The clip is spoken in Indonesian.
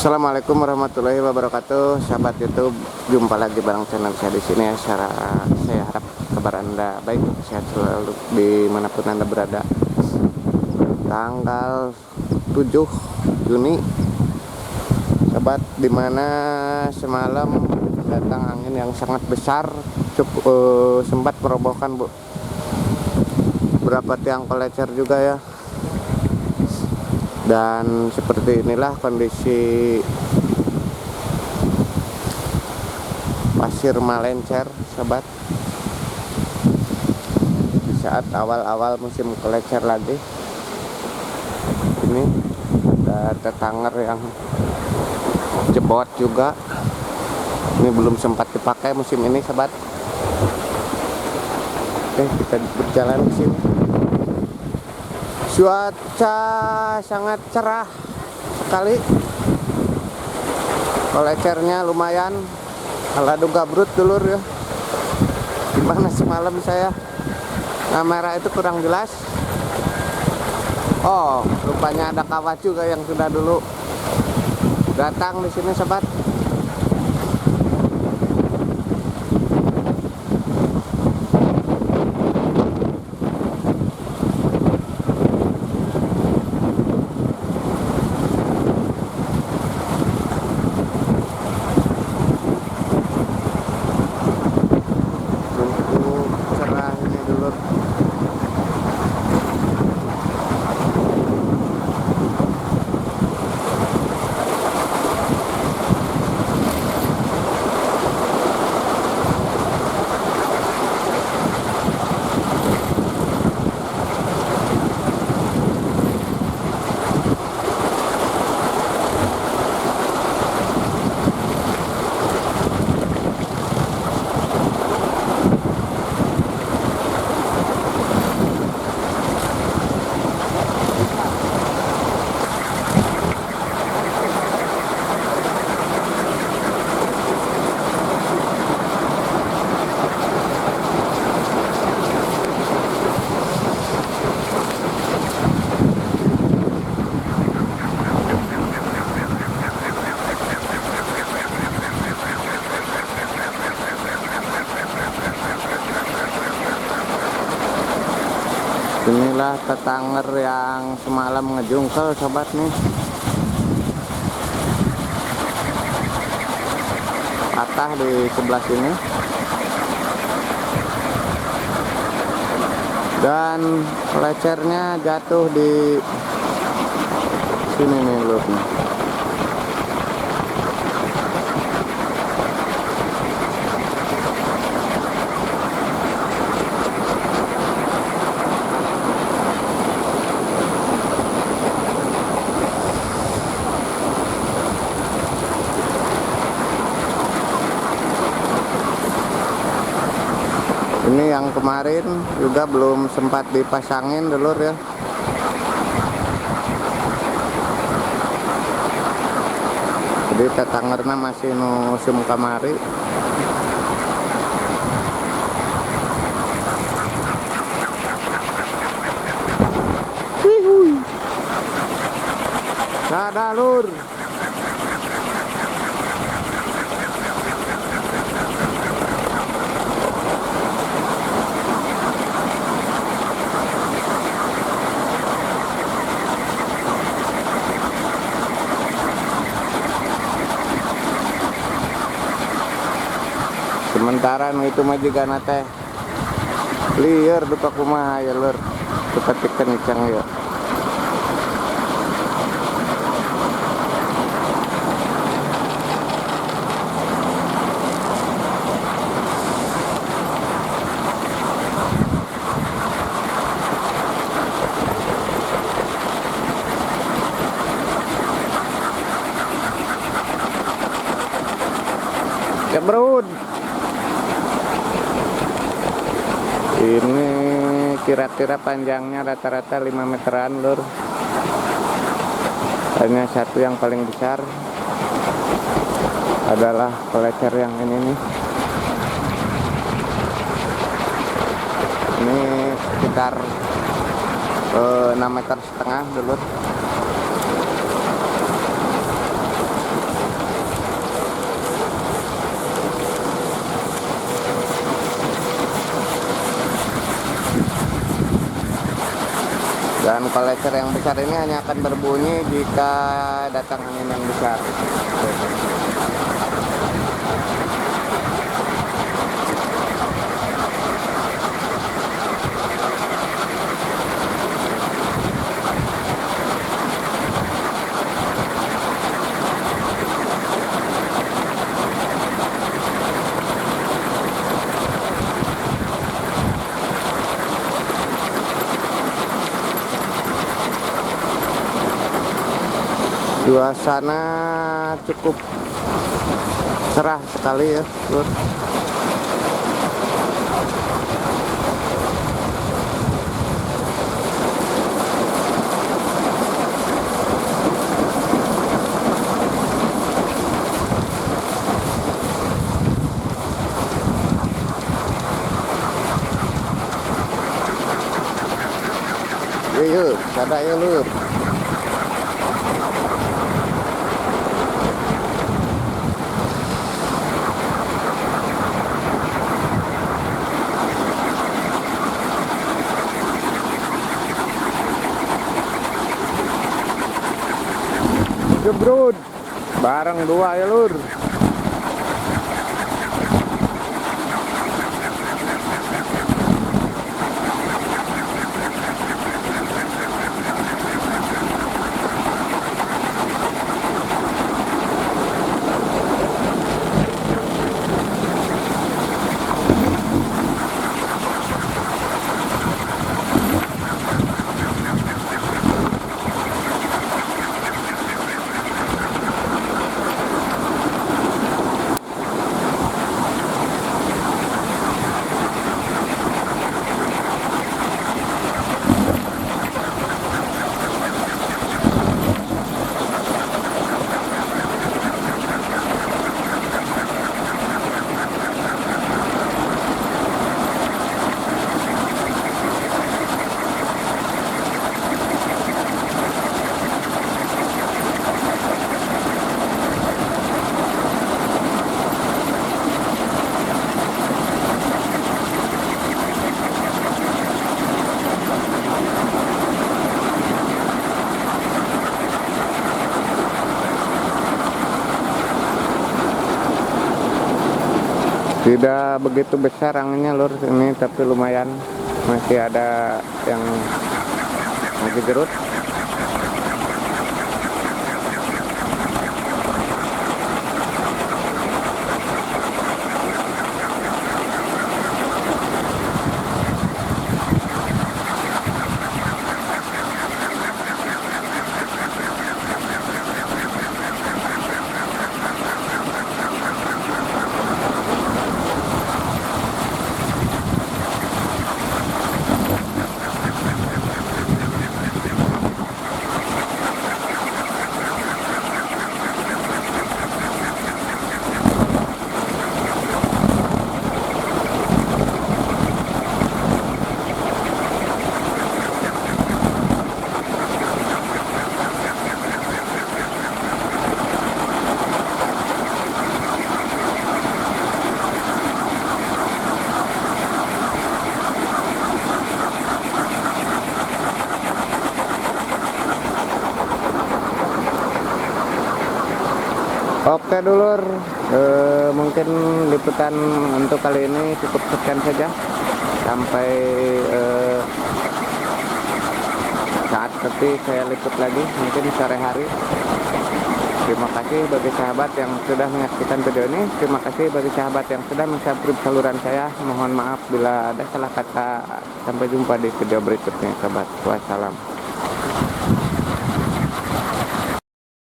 Assalamualaikum warahmatullahi wabarakatuh, sahabat YouTube. Jumpa lagi bareng channel saya di sini ya. Saya harap kabar Anda baik, sehat selalu dimanapun Anda berada. Tanggal 7 Juni, sahabat, dimana semalam datang angin yang sangat besar, cukup sempat merobohkan beberapa tiang kolecer juga ya. Dan seperti inilah kondisi pasir Malencer, sahabat, di saat awal-awal musim kolecer lagi. Ini ada tetanger yang jebot juga. Ini belum sempat dipakai musim ini, sahabat. Oke, kita berjalan ke sini. Cuaca sangat cerah sekali. Kolecernya lumayan. Aladu gabrut dulur ya. Gimana semalam saya kamera itu kurang jelas. Oh, rupanya ada kawat juga yang sudah dulu datang di sini, sobat. Inilah tetanger yang semalam ngejungkel, sobat nih. Patah di sebelah sini. Dan lecernya jatuh di sini nih, lur. Ini yang kemarin juga belum sempat dipasangin, dulur ya. Jadi tetangernya masih nusum kamari. Ada, lur. Sementara itu mah juga nate liar duka kumaha ya, lur. Seperti kencang ya. Ya, bro. Ini kira-kira panjangnya rata-rata 5 meteran, lur. Hanya satu yang paling besar adalah kolecer yang ini nih. Ini sekitar 6,5 meter dulur. Equalizer yang besar ini hanya akan berbunyi jika datang angin yang besar. Suasana cukup cerah sekali ya, Lur. Yuk, sada ya, Lur. Gebrud bareng dua ya, Lur. Tidak begitu besar anginnya, Lur, ini, tapi lumayan, masih ada yang lagi gerut. Oke dulur, mungkin liputan untuk kali ini cukup sekian saja. Sampai saat sepi saya liput lagi, mungkin sore hari. Terima kasih bagi sahabat yang sudah menyaksikan video ini. Terima kasih bagi sahabat yang sudah mensubscribe saluran saya. Mohon maaf bila ada salah kata. Sampai jumpa di video berikutnya, sahabat. Wassalam.